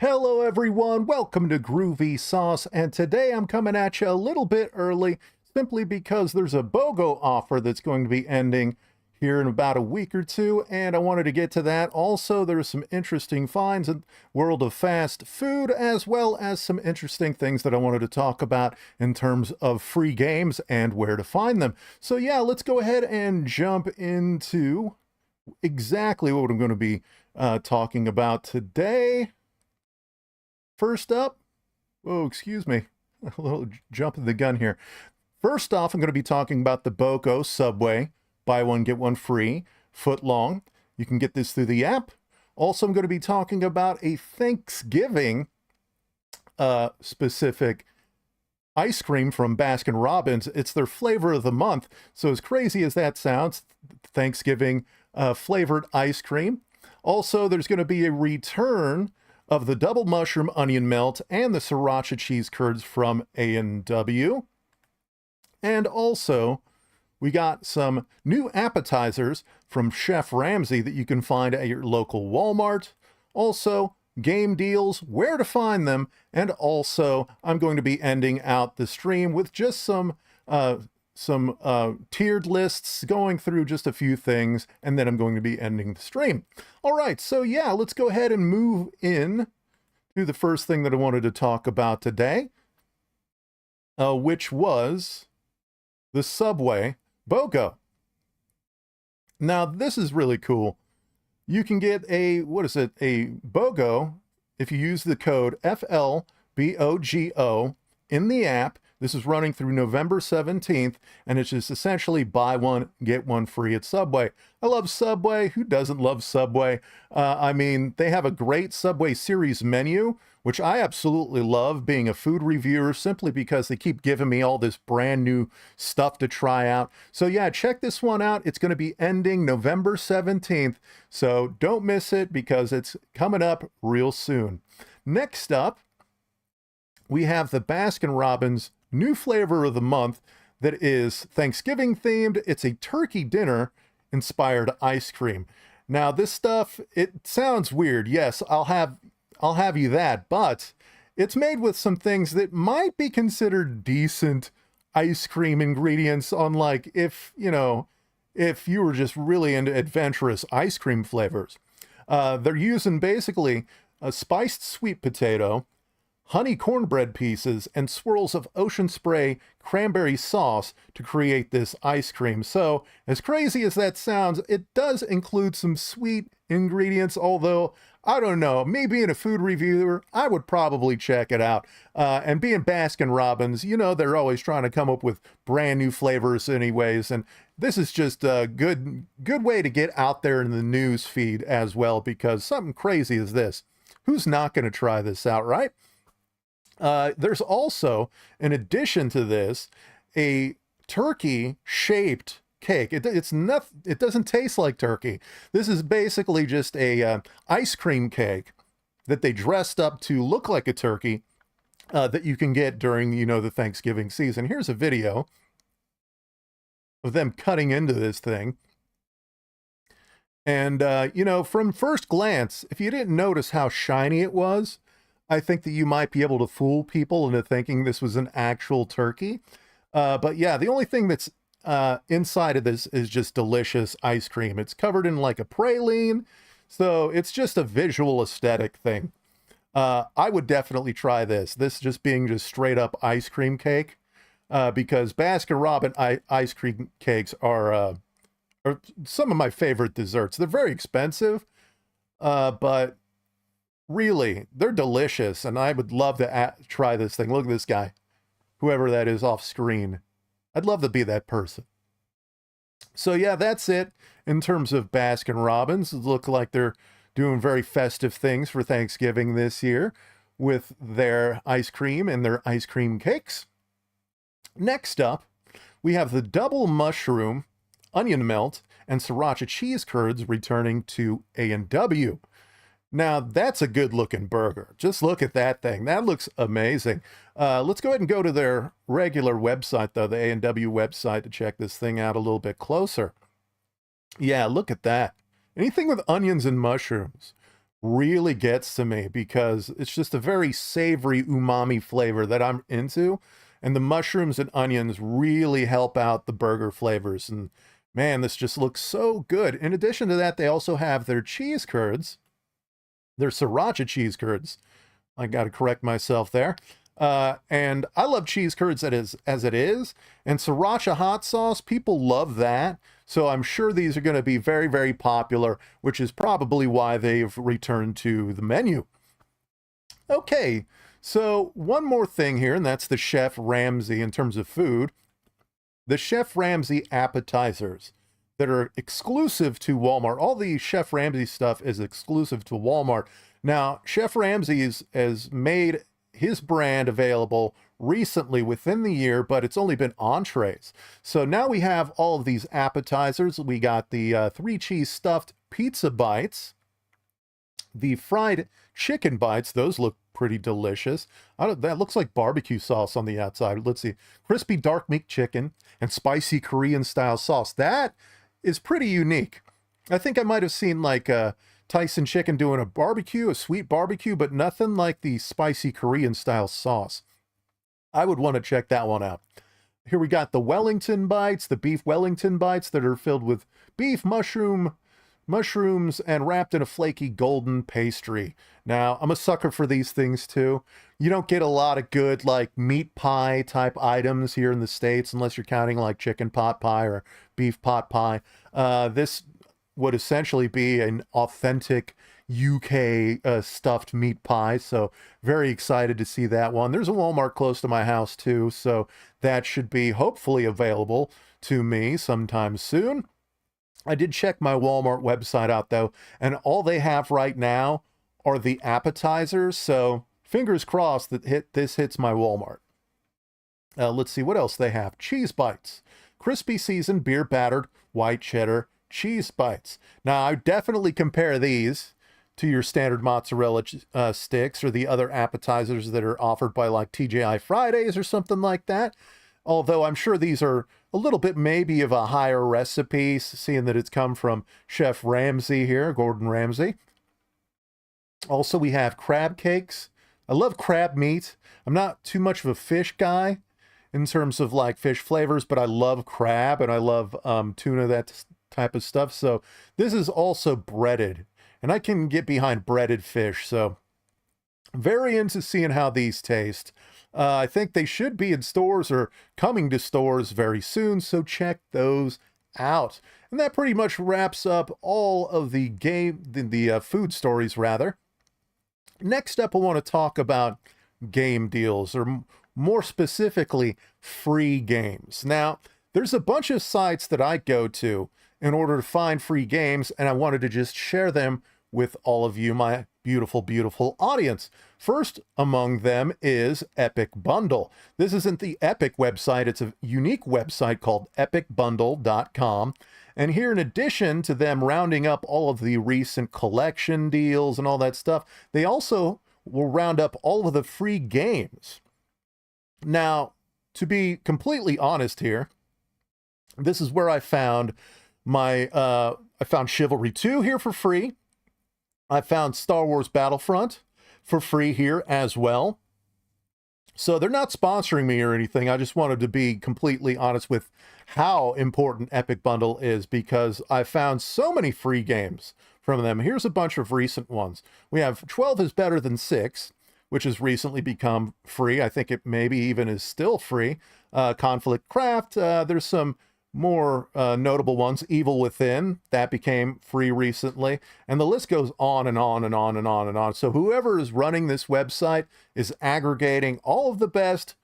Hello everyone, welcome to GroovySauce, and today I'm coming at you a little bit early simply because there's a BOGO offer that's going to be ending here in about a week or two, and I wanted to get to that. Also, there's some interesting finds in the world of fast food, as well as some interesting things that I wanted to talk about in terms of free games and where to find them. So yeah, let's go ahead and jump into exactly what I'm going to be talking about today. First up, oh, excuse me, a little jump of the gun here. First off, I'm going to be talking about the BOGO Subway, buy one, get one free, foot long. You can get this through the app. Also, I'm going to be talking about a Thanksgiving specific ice cream from Baskin Robins. It's their flavor of the month. So as crazy as that sounds, Thanksgiving flavored ice cream. Also, there's going to be a return of the double mushroom onion melt and the Sriracha cheese curds from A&W. And also, we got some new appetizers from Chef Ramsay that you can find at your local Walmart. Also, game deals, where to find them, and also I'm going to be ending out the stream with just some tiered lists, going through just a few things, and then I'm going to be ending the stream. All right, so yeah, let's go ahead and move in to the first thing that I wanted to talk about today, which was the Subway BOGO. Now, this is really cool. You can get a BOGO if you use the code FLBOGO in the app. This is running through November 17th, and it's just essentially buy one, get one free at Subway. I love Subway. Who doesn't love Subway? I mean, they have a great Subway series menu, which I absolutely love being a food reviewer simply because they keep giving me all this brand new stuff to try out. So yeah, check this one out. It's going to be ending November 17th, so don't miss it because it's coming up real soon. Next up, we have the Baskin Robins new flavor of the month that is Thanksgiving themed. It's a turkey dinner inspired ice cream. Now this stuff, it sounds weird. Yes, I'll have you that, but it's made with some things that might be considered decent ice cream ingredients, unlike if you were just really into adventurous ice cream flavors. They're using basically a spiced sweet potato, honey cornbread pieces, and swirls of ocean spray cranberry sauce to create this ice cream. So, as crazy as that sounds, it does include some sweet ingredients, although, I don't know, me being a food reviewer, I would probably check it out. And being Baskin Robbins, they're always trying to come up with brand new flavors anyways, and this is just a good way to get out there in the news feed as well, because something crazy as this, who's not going to try this out, right? There's also, in addition to this, a turkey-shaped cake. It doesn't taste like turkey. This is basically just a ice cream cake that they dressed up to look like a turkey that you can get during, the Thanksgiving season. Here's a video of them cutting into this thing. And, from first glance, if you didn't notice how shiny it was, I think that you might be able to fool people into thinking this was an actual turkey. But yeah, the only thing that's inside of this is just delicious ice cream. It's covered in like a praline, so it's just a visual aesthetic thing. I would definitely try this. This just being just straight up ice cream cake, because Baskin Robbins ice cream cakes are some of my favorite desserts. They're very expensive, but really, they're delicious, and I would love to try this thing. Look at this guy, whoever that is off screen. I'd love to be that person. So yeah, that's it in terms of Baskin Robbins. It look like they're doing very festive things for Thanksgiving this year with their ice cream and their ice cream cakes. Next up, we have the double mushroom onion melt and Sriracha cheese curds returning to A&W. Now, that's a good-looking burger. Just look at that thing. That looks amazing. Let's go ahead and go to their regular website, though, the A&W website, to check this thing out a little bit closer. Yeah, look at that. Anything with onions and mushrooms really gets to me because it's just a very savory umami flavor that I'm into. And the mushrooms and onions really help out the burger flavors. And man, this just looks so good. In addition to that, they also have their cheese curds, their Sriracha cheese curds. I got to correct myself there. And I love cheese curds as it is. And Sriracha hot sauce, people love that. So I'm sure these are going to be very, very popular, which is probably why they've returned to the menu. Okay, so one more thing here, and that's the Chef Ramsay in terms of food. The Chef Ramsay appetizers that are exclusive to Walmart. All the Chef Ramsay stuff is exclusive to Walmart. Now, Chef Ramsay has made his brand available recently within the year, but it's only been entrees. So now we have all of these appetizers. We got the 3 cheese stuffed pizza bites, the fried chicken bites. Those look pretty delicious. That looks like barbecue sauce on the outside. Let's see. Crispy dark meat chicken and spicy Korean style sauce. That is pretty unique. I think I might have seen like Tyson chicken doing a barbecue, a sweet barbecue, but nothing like the spicy Korean style sauce. I would want to check that one out. Here we got the Wellington bites, the beef Wellington bites that are filled with beef, mushrooms, and wrapped in a flaky golden pastry. Now, I'm a sucker for these things too. You don't get a lot of good like meat pie type items here in the States unless you're counting like chicken pot pie or beef pot pie. This would essentially be an authentic UK stuffed meat pie. So very excited to see that one. There's a Walmart close to my house too, so that should be hopefully available to me sometime soon. I did check my Walmart website out though, and all they have right now are the appetizers. So fingers crossed that this hits my Walmart. Let's see what else they have. Cheese bites, crispy seasoned beer battered white cheddar cheese bites. Now I definitely compare these to your standard mozzarella sticks or the other appetizers that are offered by like TGI Fridays or something like that. Although I'm sure these are a little bit maybe of a higher recipe, seeing that it's come from Chef Ramsay here, Gordon Ramsay. Also, we have crab cakes. I love crab meat. I'm not too much of a fish guy in terms of like fish flavors, but I love crab and I love tuna, that type of stuff. So this is also breaded, and I can get behind breaded fish. So very into seeing how these taste. I think they should be in stores or coming to stores very soon, so check those out. And that pretty much wraps up all of the food stories, rather. Next up, I want to talk about game deals, or more specifically, free games. Now, there's a bunch of sites that I go to in order to find free games, and I wanted to just share them with all of you, my beautiful, beautiful audience. First among them is Epic Bundle. This isn't the Epic website. It's a unique website called epicbundle.com. And here, in addition to them rounding up all of the recent collection deals and all that stuff, they also will round up all of the free games. Now, to be completely honest here, this is where I found I found Chivalry 2 here for free. I found Star Wars Battlefront for free here as well. So they're not sponsoring me or anything. I just wanted to be completely honest with how important Epic Bundle is, because I found so many free games from them. Here's a bunch of recent ones. We have 12 is Better Than 6, which has recently become free. I think it maybe even is still free. Conflict Craft. There's some more notable ones. Evil Within, that became free recently, and the list goes on and on and on and on and on. So whoever is running this website is aggregating all of the best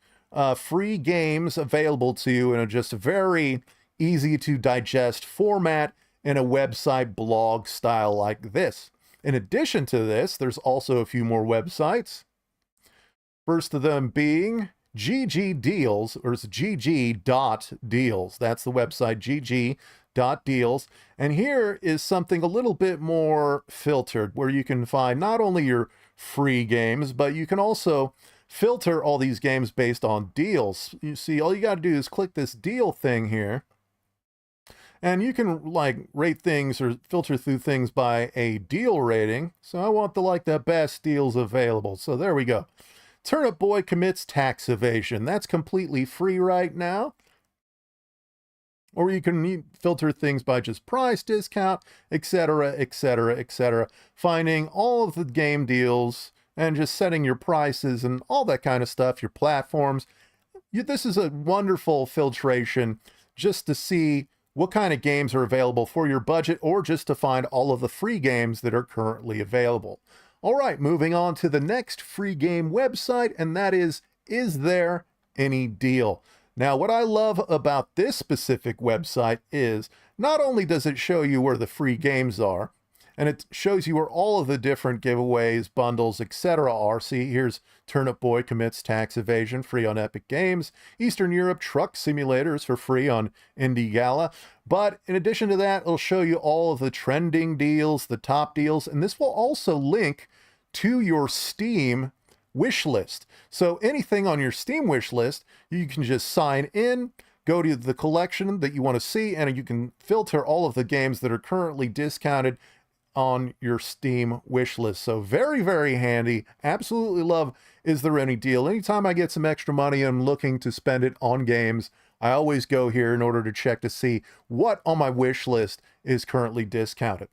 free games available to you in just a very easy to digest format in a website blog style like this. In addition to this, there's also a few more websites. First of them being GG Deals, or it's gg.deals. That's the website, gg.deals. And here is something a little bit more filtered, where you can find not only your free games, but you can also filter all these games based on deals. You see, all you got to do is click this deal thing here, And you can like rate things or filter through things by a deal rating. So I want the best deals available. So there we go. Turnip Boy commits tax evasion. That's completely free right now. Or you can filter things by just price, discount, etc., etc., etc. Finding all of the game deals and just setting your prices and all that kind of stuff, your platforms. This is a wonderful filtration just to see what kind of games are available for your budget or just to find all of the free games that are currently available. All right, moving on to the next free game website, and that is there any deal? Now, what I love about this specific website is not only does it show you where the free games are, and it shows you where all of the different giveaways, bundles, etc. are. See, here's Turnip Boy commits tax evasion, free on Epic Games. Eastern Europe Truck Simulators for free on Indie Gala. But in addition to that, it'll show you all of the trending deals, the top deals, and this will also link to your Steam wish list. So anything on your Steam wish list, you can just sign in, go to the collection that you want to see, and you can filter all of the games that are currently discounted on your Steam wish list. So very, very handy. Absolutely love Is There Any Deal? Anytime I get some extra money and I'm looking to spend it on games, I always go here in order to check to see what on my wish list is currently discounted.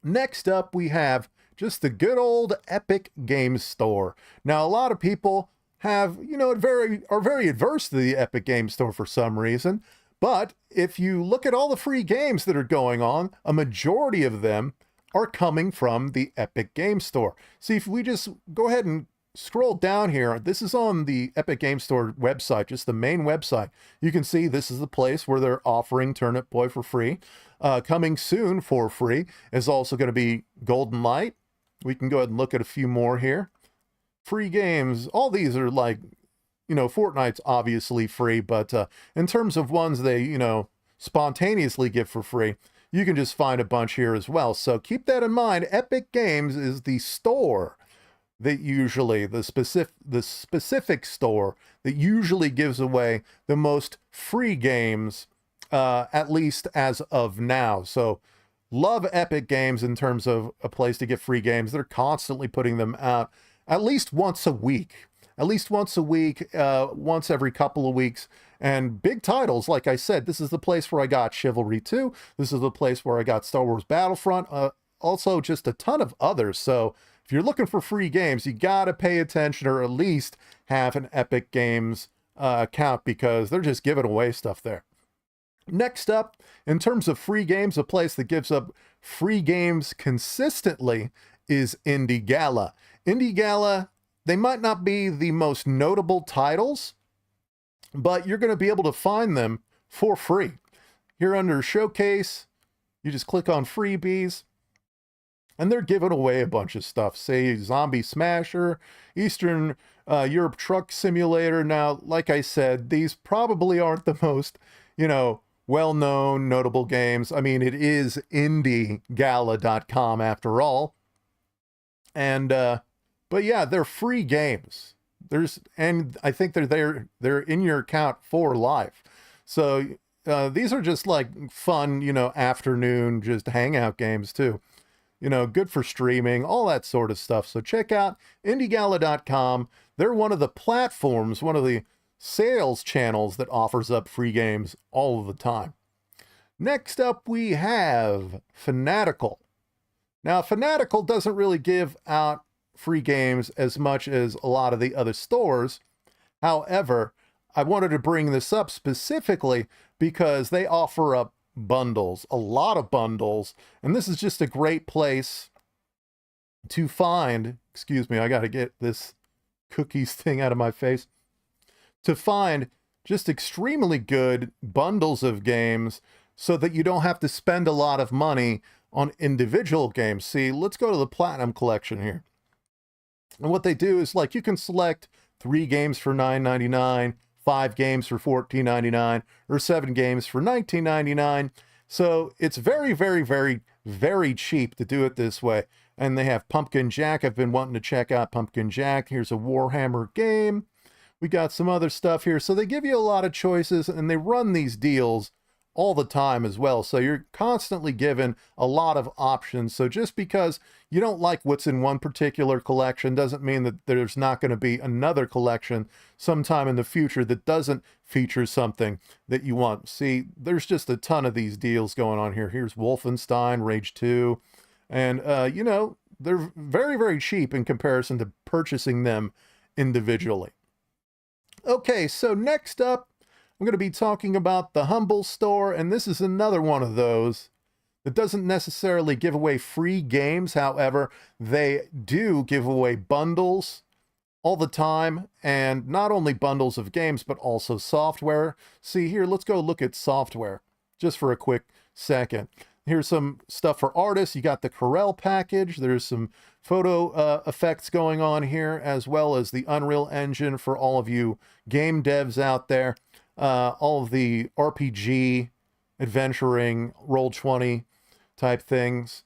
Next up, we have just the good old Epic Games Store. Now, a lot of people have, are very adverse to the Epic Games Store for some reason. But if you look at all the free games that are going on, a majority of them are coming from the Epic Games Store. See, if we just go ahead and scroll down here, this is on the Epic Games Store website, just the main website. You can see this is the place where they're offering Turnip Boy for free. Coming soon for free is also going to be Golden Light. We can go ahead and look at a few more here. Free games, all these are like, Fortnite's obviously free, but in terms of ones they, spontaneously give for free, you can just find a bunch here as well. So keep that in mind. Epic Games is the store that usually, the specific store that usually gives away the most free games, at least as of now. So love Epic Games in terms of a place to get free games. They're constantly putting them out at least once a week. Once every couple of weeks. And big titles, like I said, this is the place where I got Chivalry 2. This is the place where I got Star Wars Battlefront. Also, just a ton of others. So if you're looking for free games, you got to pay attention or at least have an Epic Games account because they're just giving away stuff there. Next up, in terms of free games, a place that gives up free games consistently is Indie Gala. Indie Gala, they might not be the most notable titles, but you're going to be able to find them for free. Here under Showcase, you just click on Freebies, and they're giving away a bunch of stuff. Say Zombie Smasher, Eastern Europe Truck Simulator. Now, like I said, these probably aren't the most, well-known, notable games. I mean, it is IndieGala.com after all. And, but yeah, they're free games. And I think they're in your account for life. So these are just like fun, afternoon, just hangout games too. Good for streaming, all that sort of stuff. So check out IndieGala.com. They're one of the platforms, one of the sales channels that offers up free games all of the time. Next up, we have Fanatical. Now, Fanatical doesn't really give out free games as much as a lot of the other stores. However, I wanted to bring this up specifically because they offer up bundles, a lot of bundles, and this is just a great place to find, excuse me, I got to get this cookies thing out of my face, to find just extremely good bundles of games so that you don't have to spend a lot of money on individual games. See, let's go to the Platinum Collection here. And what they do is like you can select 3 games for $9.99, 5 games for $14.99, or 7 games for $19.99. So it's very, very, very, very cheap to do it this way. And they have Pumpkin Jack. I've been wanting to check out Pumpkin Jack. Here's a Warhammer game. We got some other stuff here. So they give you a lot of choices and they run these deals all the time as well. So you're constantly given a lot of options. So just because you don't like what's in one particular collection doesn't mean that there's not going to be another collection sometime in the future that doesn't feature something that you want. See, there's just a ton of these deals going on here. Here's Wolfenstein, Rage 2, and you know, they're very, very cheap in comparison to purchasing them individually. Okay, so next up, I'm going to be talking about the Humble Store, and this is another one of those that doesn't necessarily give away free games. However, they do give away bundles all the time, and not only bundles of games, but also software. See here, let's go look at software just for a quick second. Here's some stuff for artists. You got the Corel package. There's some photo effects going on here, as well as the Unreal Engine for all of you game devs out there. All of the RPG, adventuring, Roll20 type things.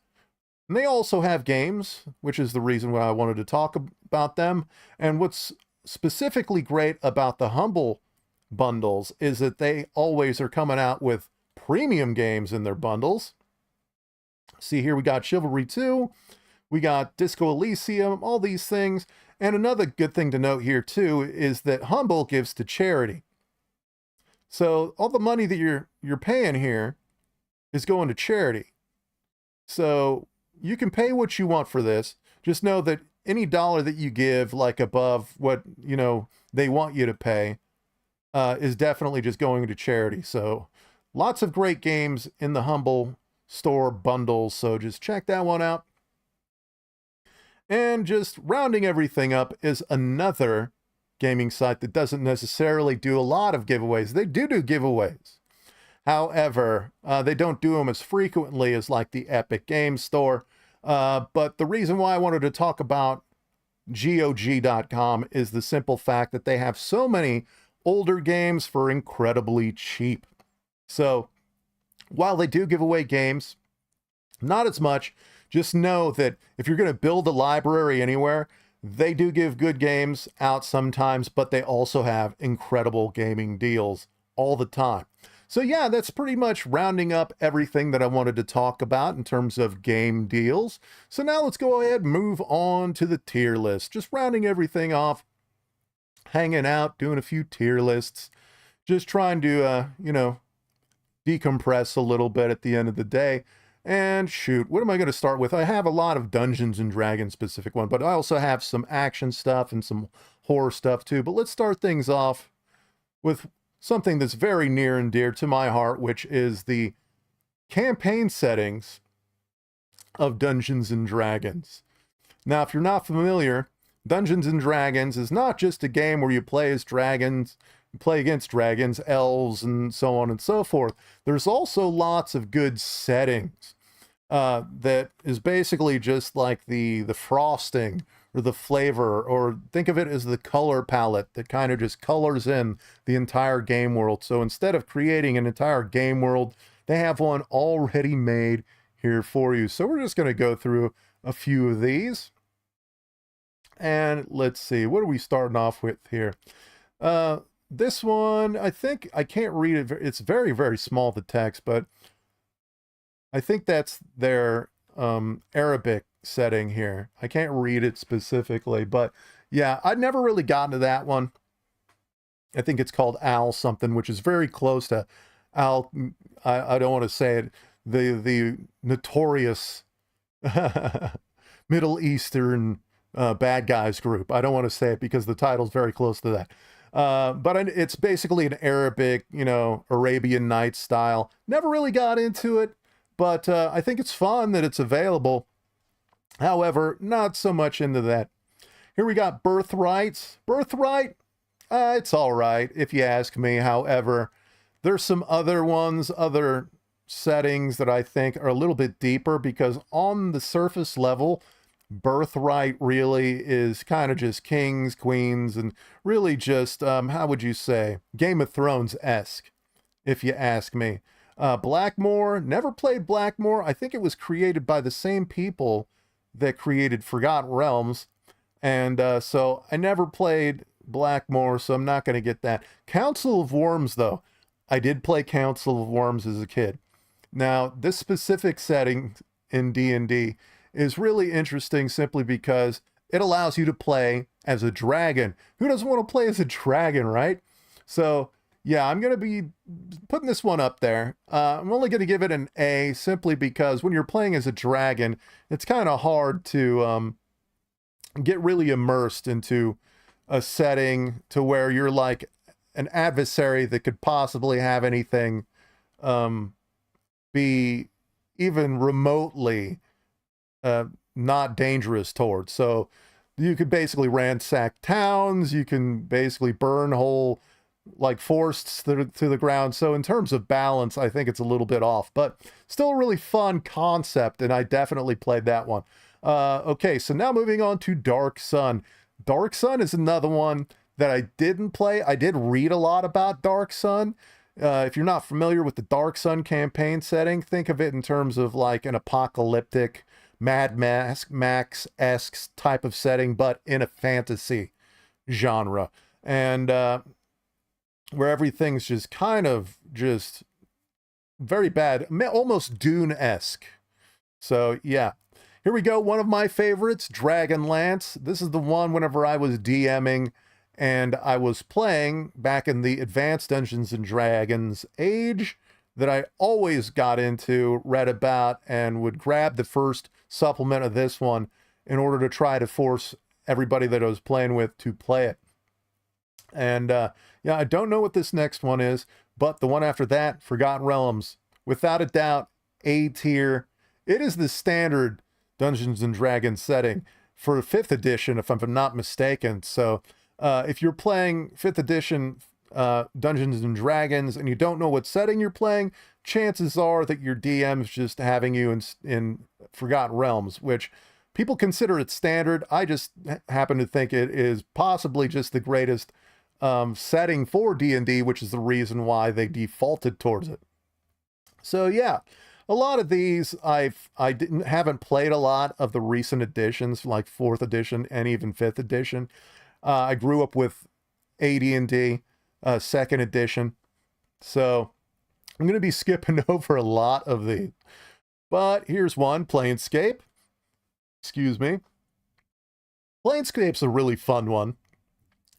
And they also have games, which is the reason why I wanted to talk about them. And what's specifically great about the Humble bundles is that they always are coming out with premium games in their bundles. See here, we got Chivalry 2, we got Disco Elysium, all these things. And another good thing to note here too is that Humble gives to charity. So all the money that you're paying here is going to charity. So you can pay what you want for this. Just know that any dollar that you give, like above what, you know, they want you to pay, is definitely just going to charity. So lots of great games in the Humble Store bundles. So just check that one out. And just rounding everything up is another gaming site that doesn't necessarily do a lot of giveaways. They do giveaways. However, they don't do them as frequently as like the Epic Games Store. But the reason why I wanted to talk about GOG.com is the simple fact that they have so many older games for incredibly cheap. So while they do give away games, not as much, just know that if you're going to build a library anywhere, they do give good games out sometimes, but they also have incredible gaming deals all the time. So yeah, that's pretty much rounding up everything that I wanted to talk about in terms of game deals. So now let's go ahead and move on to the tier list. Just rounding everything off, hanging out, doing a few tier lists, just trying to, you know, decompress a little bit at the end of the day. And shoot, what am I going to start with? I have a lot of Dungeons and Dragons specific one, but I also have some action stuff and some horror stuff too. But let's start things off with something that's very near and dear to my heart, which is the campaign settings of Dungeons and Dragons. Now, if you're not familiar, Dungeons and Dragons is not just a game where you play as dragons, play against dragons, elves, and so on and so forth. There's also lots of good settings that is basically just like the frosting or the flavor, or think of it as the color palette that kind of just colors in the entire game world. So instead of creating an entire game world, they have one already made here for you. So we're just going to go through a few of these. And let's see, what are we starting off with here? This one, I think, I can't read it. It's very, very small, the text, but I think that's their Arabic setting here. I can't read it specifically, but yeah, I'd never really gotten to that one. I think it's called Al something, which is very close to Al, I don't want to say it, the notorious Middle Eastern bad guys group. I don't want to say it because the title's very close to that. But it's basically an Arabic, you know, Arabian Nights style. Never really got into it, but I think it's fun that it's available. However, not so much into that. Here we got Birthrights. Birthright, it's all right, if you ask me. However, there's some other ones, other settings that I think are a little bit deeper, because on the surface level, Birthright really is kind of just kings, queens, and really just, how would you say, Game of Thrones-esque, if you ask me. Blackmore, never played Blackmore. I think it was created by the same people that created Forgotten Realms, and so I never played Blackmore, so I'm not going to get that. Council of Worms, though, I did play Council of Worms as a kid. Now, this specific setting in D&D is really interesting simply because it allows you to play as a dragon. Who doesn't want to play as a dragon, right? So, yeah, I'm going to be putting this one up there. I'm only going to give it an A simply because when you're playing as a dragon, it's kind of hard to get really immersed into a setting to where you're like an adversary that could possibly have anything be even remotely not dangerous towards. So you could basically ransack towns, you can basically burn whole like forests to the ground. So in terms of balance, I think it's a little bit off, but still a really fun concept, and I definitely played that one. Okay, so now moving on to Dark Sun. Dark Sun is another one that I didn't play. I did read a lot about Dark Sun. If you're not familiar with the Dark Sun campaign setting, think of it in terms of like an apocalyptic Mad Max-esque type of setting, but in a fantasy genre. And where everything's just kind of just very bad, almost Dune-esque. So yeah, here we go. One of my favorites, Dragonlance. This is the one whenever I was DMing and I was playing back in the Advanced Dungeons and Dragons age that I always got into, read about, and would grab the first supplement of this one in order to try to force everybody that I was playing with to play it. And yeah, I don't know what this next one is, but the one after that, Forgotten Realms, without a doubt, A tier. It is the standard Dungeons and Dragons setting for 5th edition, if I'm not mistaken. So if you're playing 5th edition Dungeons and Dragons and you don't know what setting you're playing, chances are that your DM's just having you in Forgotten Realms, which people consider it standard. I just happen to think it is possibly just the greatest setting for D&D, which is the reason why they defaulted towards it. So yeah, a lot of these haven't played a lot of the recent editions, like 4th edition and even 5th edition. I grew up with AD&D 2nd edition, so I'm going to be skipping over a lot of these. But here's one, Planescape. Excuse me. Planescape's a really fun one,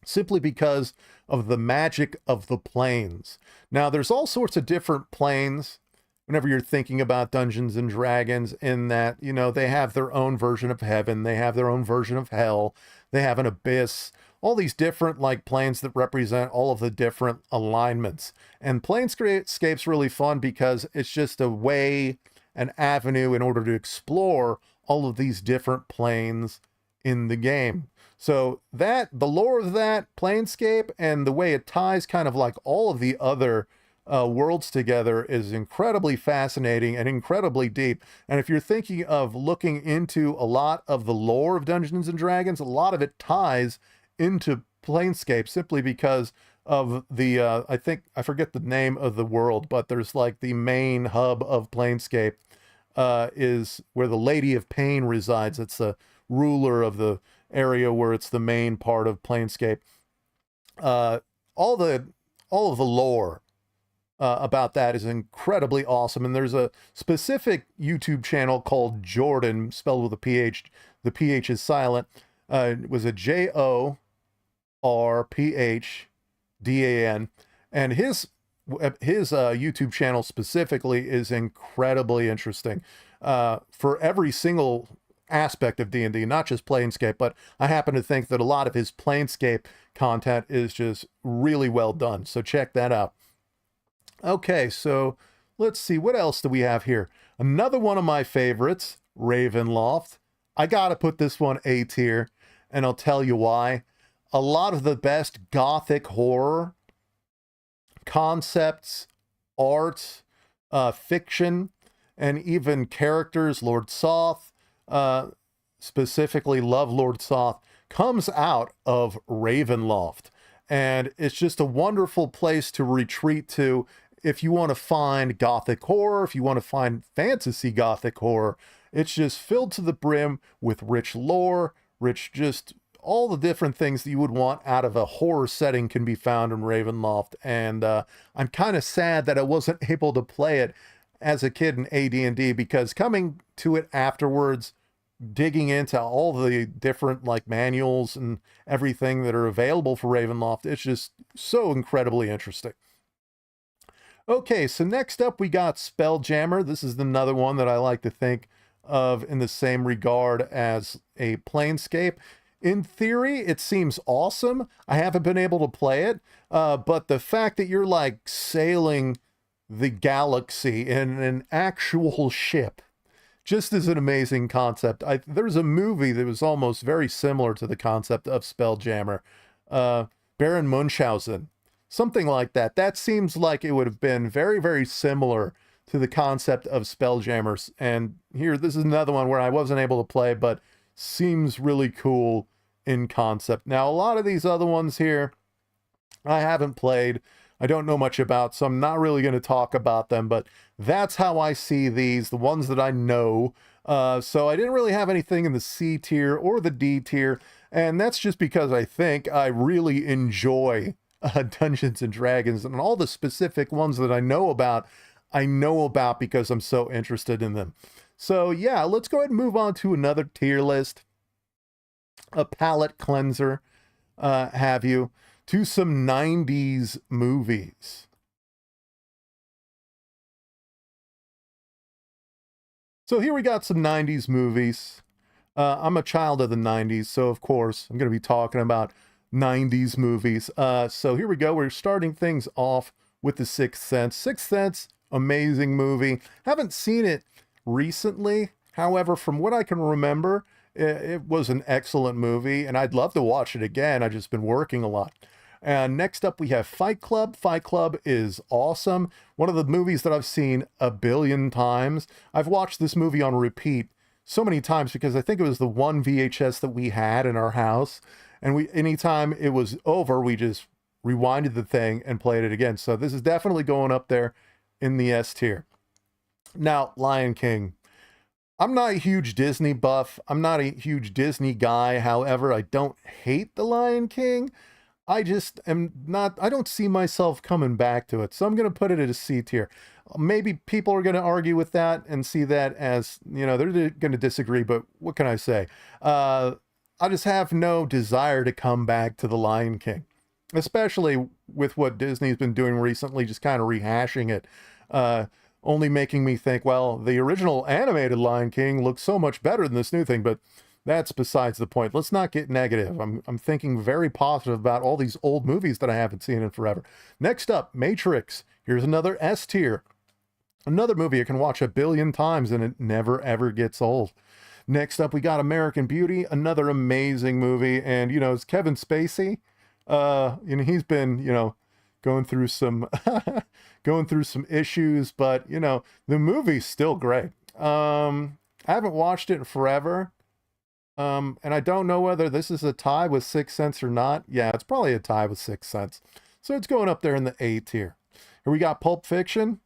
simply because of the magic of the planes. Now, there's all sorts of different planes whenever you're thinking about Dungeons and Dragons, in that, you know, they have their own version of heaven, they have their own version of hell, they have an abyss, all these different like planes that represent all of the different alignments. And Planescape's really fun because it's just a way, an avenue in order to explore all of these different planes in the game. So that, the lore of that Planescape and the way it ties kind of like all of the other worlds together is incredibly fascinating and incredibly deep. And if you're thinking of looking into a lot of the lore of Dungeons and Dragons, a lot of it ties into Planescape simply because of the I forget the name of the world, but there's like the main hub of Planescape is where the Lady of Pain resides. It's the ruler of the area where it's the main part of Planescape. All of the lore about that is incredibly awesome. And there's a specific YouTube channel called Jordan, spelled with a PH. The PH is silent. It was a JORPHDAN. And his YouTube channel specifically is incredibly interesting for every single aspect of D&D, not just Planescape, but I happen to think that a lot of his Planescape content is just really well done. So check that out. Okay, so let's see, what else do we have here? Another one of my favorites, Ravenloft. I gotta put this one A tier, and I'll tell you why. A lot of the best gothic horror concepts, art, fiction, and even characters, Lord Soth, specifically love Lord Soth, comes out of Ravenloft. And it's just a wonderful place to retreat to if you want to find gothic horror, if you want to find fantasy gothic horror. It's just filled to the brim with rich lore, rich just all the different things that you would want out of a horror setting can be found in Ravenloft. And I'm kind of sad that I wasn't able to play it as a kid in AD&D, because coming to it afterwards, digging into all the different like manuals and everything that are available for Ravenloft, it's just so incredibly interesting. Okay, so next up we got Spelljammer. This is another one that I like to think of in the same regard as a Planescape. In theory, it seems awesome. I haven't been able to play it, but the fact that you're like sailing the galaxy in an actual ship just is an amazing concept. There's a movie that was almost very similar to the concept of Spelljammer, Baron Munchausen, something like that. That seems like it would have been very, very similar to the concept of Spelljammers. And here, this is another one where I wasn't able to play, but seems really cool in concept. Now, a lot of these other ones here, I haven't played. I don't know much about, so I'm not really going to talk about them, but that's how I see these, the ones that I know. So I didn't really have anything in the C tier or the D tier, and that's just because I think I really enjoy Dungeons and Dragons, and all the specific ones that I know about because I'm so interested in them. So yeah, let's go ahead and move on to another tier list. A palate cleanser, have you, to some 90s movies. So here we got some 90s movies. I'm a child of the 90s, so of course I'm going to be talking about 90s movies. So here we go. We're starting things off with The Sixth Sense. Sixth Sense, amazing movie. Haven't seen it recently. However, from what I can remember, it was an excellent movie, and I'd love to watch it again. I've just been working a lot. And next up, we have Fight Club. Fight Club is awesome. One of the movies that I've seen a billion times. I've watched this movie on repeat so many times because I think it was the one VHS that we had in our house. And anytime it was over, we just rewinded the thing and played it again. So this is definitely going up there in the S tier. Now, Lion King. I'm not a huge Disney buff. I'm not a huge Disney guy. However, I don't hate The Lion King. I just am not, I don't see myself coming back to it. So I'm going to put it at a C tier. Maybe people are going to argue with that and see that as, you know, they're going to disagree, but what can I say? I just have no desire to come back to The Lion King, especially with what Disney's been doing recently, just kind of rehashing it. Only making me think, well, the original animated Lion King looks so much better than this new thing, but that's besides the point. Let's not get negative. I'm thinking very positive about all these old movies that I haven't seen in forever. Next up, Matrix. Here's another S tier. Another movie I can watch a billion times and it never ever gets old. Next up, we got American Beauty, another amazing movie. And, you know, it's Kevin Spacey. You know, he's been, you know, going through some issues, but you know, the movie's still great. I haven't watched it in forever. And I don't know whether this is a tie with Sixth Sense or not. Yeah, it's probably a tie with Sixth Sense. So it's going up there in the A tier. Here we got Pulp Fiction.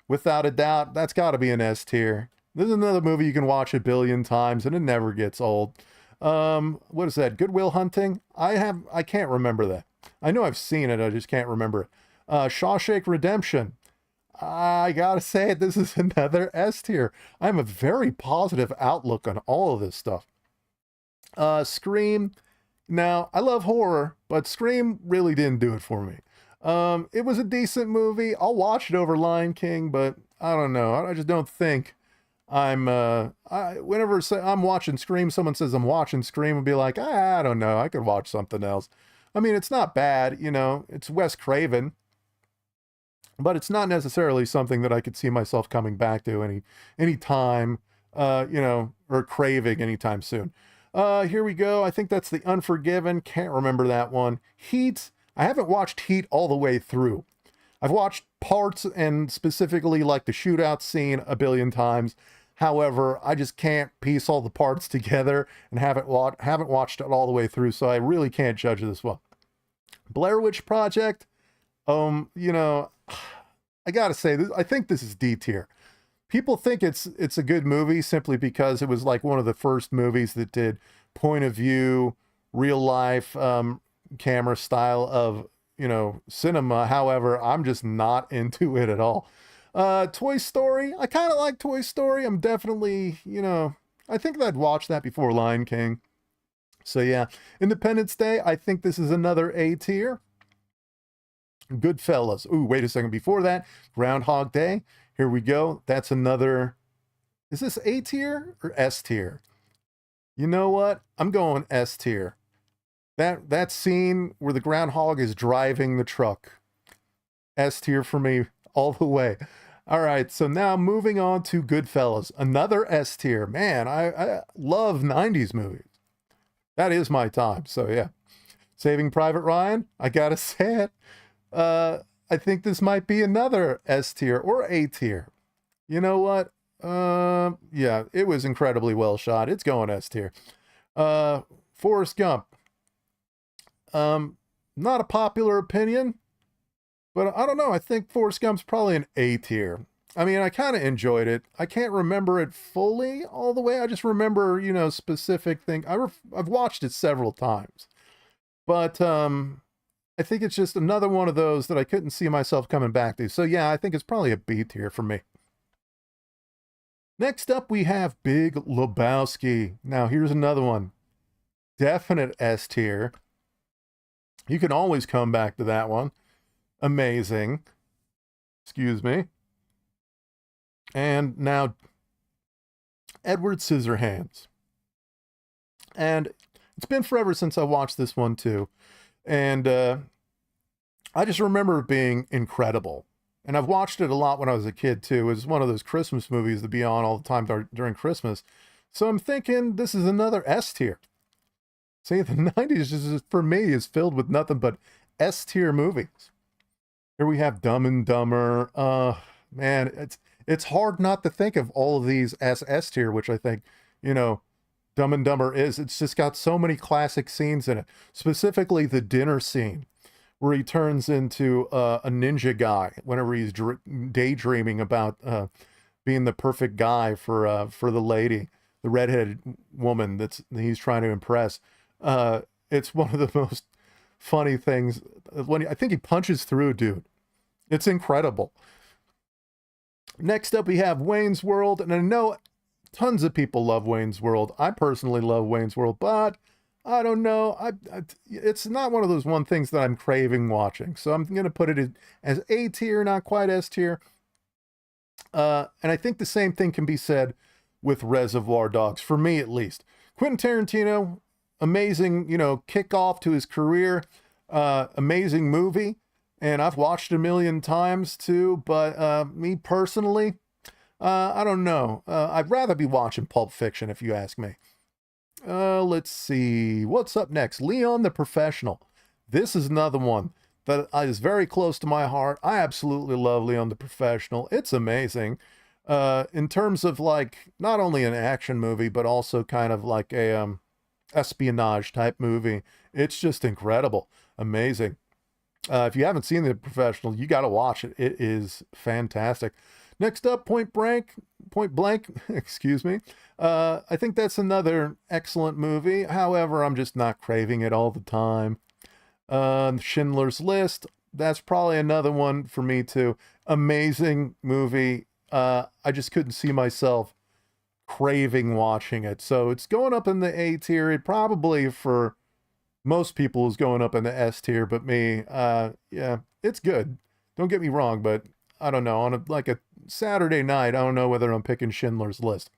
Without a doubt, that's got to be an S tier. This is another movie you can watch a billion times and it never gets old. What is that? Good Will Hunting? I can't remember that. I know I've seen it, I just can't remember it. Shawshank Redemption. I gotta say it, this is another S tier. I have a very positive outlook on all of this stuff. Scream. Now, I love horror, but Scream really didn't do it for me. It was a decent movie. I'll watch it over Lion King, but I don't know. I just don't think whenever I'm watching Scream, someone says I'm watching Scream, I'll be like, I don't know. I could watch something else. I mean, it's not bad, you know, it's Wes Craven, but it's not necessarily something that I could see myself coming back to any time, you know, or craving anytime soon. Here we go. I think that's The Unforgiven. Can't remember that one. Heat. I haven't watched Heat all the way through. I've watched parts and specifically like the shootout scene a billion times. However, I just can't piece all the parts together and haven't watched it all the way through, so I really can't judge this one. Blair Witch Project. You know, I gotta say, I think this is D tier. People think it's a good movie simply because it was like one of the first movies that did point of view real life camera style of, cinema. However, I'm just not into it at all. Toy Story, I kind of like Toy Story. I'm definitely, I think I'd watch that before Lion King. So yeah, Independence Day, I think this is another A tier. Goodfellas. Ooh, wait a second. Before that, Groundhog Day. Here we go. That's another. Is this A tier or S tier? You know what? I'm going S tier. That scene where the groundhog is driving the truck. S tier for me all the way. All right, so now moving on to Goodfellas, another S tier. Man, I love 90s movies. That is my time. So yeah. Saving Private Ryan, I gotta say it. I think this might be another S tier or A tier. You know what? Yeah, it was incredibly well shot. It's going S tier. Forrest Gump. Not a popular opinion, but I don't know. I think Forrest Gump's probably an A tier. I mean, I kind of enjoyed it. I can't remember it fully all the way. I just remember, specific thing. I've watched it several times, but I think it's just another one of those that I couldn't see myself coming back to. So yeah, I think it's probably a B tier for me. Next up, we have Big Lebowski. Now, here's another one. Definite S tier. You can always come back to that one. Amazing. Excuse me. And now, Edward Scissorhands. And it's been forever since I watched this one too. And I just remember it being incredible. And I've watched it a lot when I was a kid too. It was one of those Christmas movies that be on all the time during Christmas. So I'm thinking this is another S tier. See, the 90s just, for me, is filled with nothing but S tier movies. Here we have Dumb and Dumber. Man, it's hard not to think of all of these as S tier, which I think, Dumb and Dumber is. It's just got so many classic scenes in it. Specifically the dinner scene where he turns into a ninja guy whenever he's daydreaming about being the perfect guy for the lady, the redheaded woman that he's trying to impress. It's one of the most funny things. When I think he punches through a dude. It's incredible. Next up, we have Wayne's World, and I know tons of people love Wayne's World. I personally love Wayne's World, but I don't know. It's not one of those one things that I'm craving watching. So I'm going to put it as A tier, not quite S tier. And I think the same thing can be said with Reservoir Dogs, for me at least. Quentin Tarantino, amazing, kickoff to his career. Amazing movie. And I've watched it a million times too, but me personally, I don't know. I'd rather be watching Pulp Fiction if you ask me. Let's see. What's up next? Leon the Professional. This is another one that is very close to my heart. I absolutely love Leon the Professional. It's amazing. In terms of like, not only an action movie, but also kind of like a espionage type movie. It's just incredible. Amazing. If you haven't seen The Professional, you got to watch it. It is fantastic. Next up, Point Blank, excuse me. I think that's another excellent movie. However, I'm just not craving it all the time. Schindler's List, that's probably another one for me too. Amazing movie. I just couldn't see myself craving watching it. So it's going up in the A tier. It probably for most people is going up in the S tier, but me, yeah, it's good. Don't get me wrong, but I don't know. On a Saturday night, I don't know whether I'm picking Schindler's List.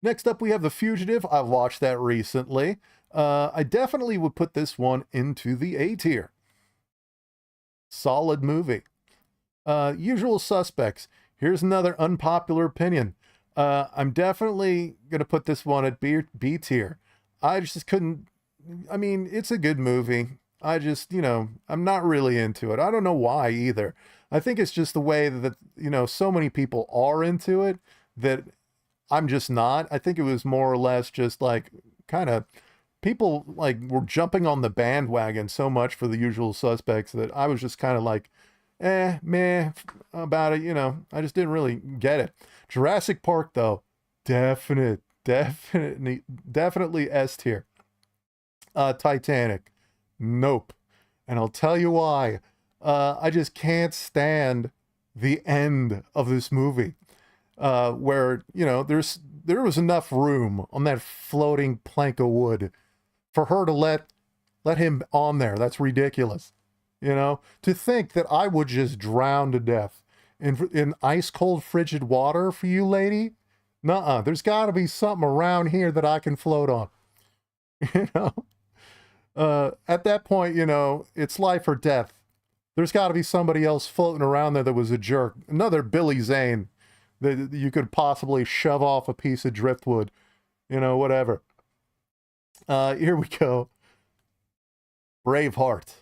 Next up, we have The Fugitive. I've watched that recently. I definitely would put this one into the A tier. Solid movie. Usual Suspects. Here's another unpopular opinion. I'm definitely going to put this one at B tier. I just couldn't. I mean, it's a good movie. I just, I'm not really into it. I don't know why either. I think it's just the way that, so many people are into it that I'm just not. I think it was more or less just like kind of people like were jumping on the bandwagon so much for The Usual Suspects that I was just kind of like, meh about it. I just didn't really get it. Jurassic Park though, definitely S tier. Titanic. Nope. And I'll tell you why. I just can't stand the end of this movie, where, you know, there was enough room on that floating plank of wood for her to let him on there. That's ridiculous. You know, to think that I would just drown to death in ice cold frigid water for you, lady. Nuh-uh. There's got to be something around here that I can float on. You know, at that point, you know, it's life or death. There's got to be somebody else floating around there that was a jerk. Another Billy Zane that you could possibly shove off a piece of driftwood. You know, whatever. Here we go. Braveheart.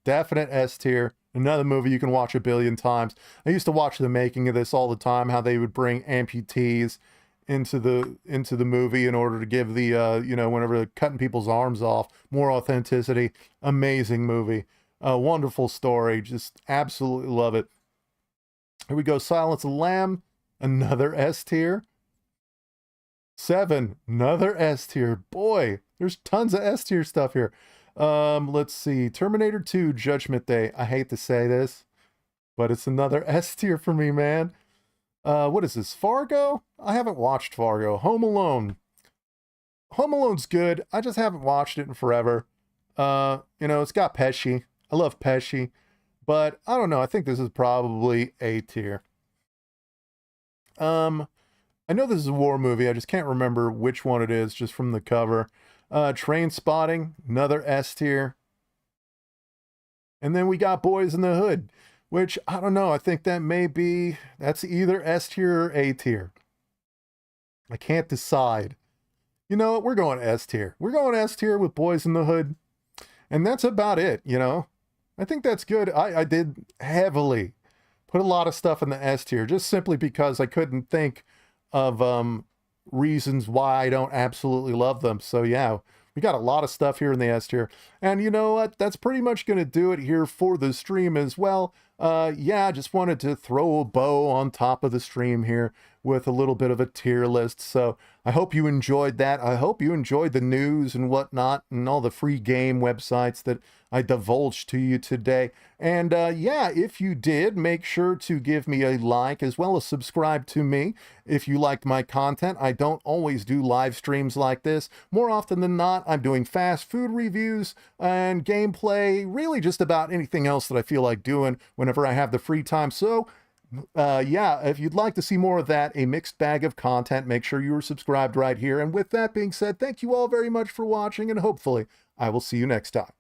Definite S tier. Another movie you can watch a billion times. I used to watch the making of this all the time, how they would bring amputees into the movie in order to give the, you know, whenever they're cutting people's arms off, more authenticity. Amazing movie. Wonderful story. Just absolutely love it. Here we go. Silence of the Lamb. Another S tier. 7. Another S tier. Boy, there's tons of S tier stuff here. Let's see. Terminator 2 Judgment Day. I hate to say this, but it's another S tier for me, man. What is this? Fargo? I haven't watched Fargo. Home Alone. Home Alone's good. I just haven't watched it in forever. You know, it's got Pesci. I love Pesci, but I don't know. I think this is probably A tier. I know this is a war movie. I just can't remember which one it is just from the cover. Train Spotting, another S tier. And then we got Boys in the Hood, which I don't know. I think that's either S tier or A tier. I can't decide. You know what? We're going S tier. We're going S tier with Boys in the Hood. And that's about it, you know? I think that's good. I did heavily put a lot of stuff in the S tier just simply because I couldn't think of reasons why I don't absolutely love them. So yeah, we got a lot of stuff here in the S tier. And you know what? That's pretty much going to do it here for the stream as well. Yeah, I just wanted to throw a bow on top of the stream here with a little bit of a tier list. So I hope you enjoyed that. I hope you enjoyed the news and whatnot and all the free game websites that I divulged to you today. And yeah, if you did, make sure to give me a like as well as subscribe to me if you liked my content. I don't always do live streams like this. More often than not, I'm doing fast food reviews and gameplay, really just about anything else that I feel like doing whenever I have the free time. So yeah, if you'd like to see more of that, a mixed bag of content, make sure you are subscribed right here. And with that being said, thank you all very much for watching, and hopefully I will see you next time.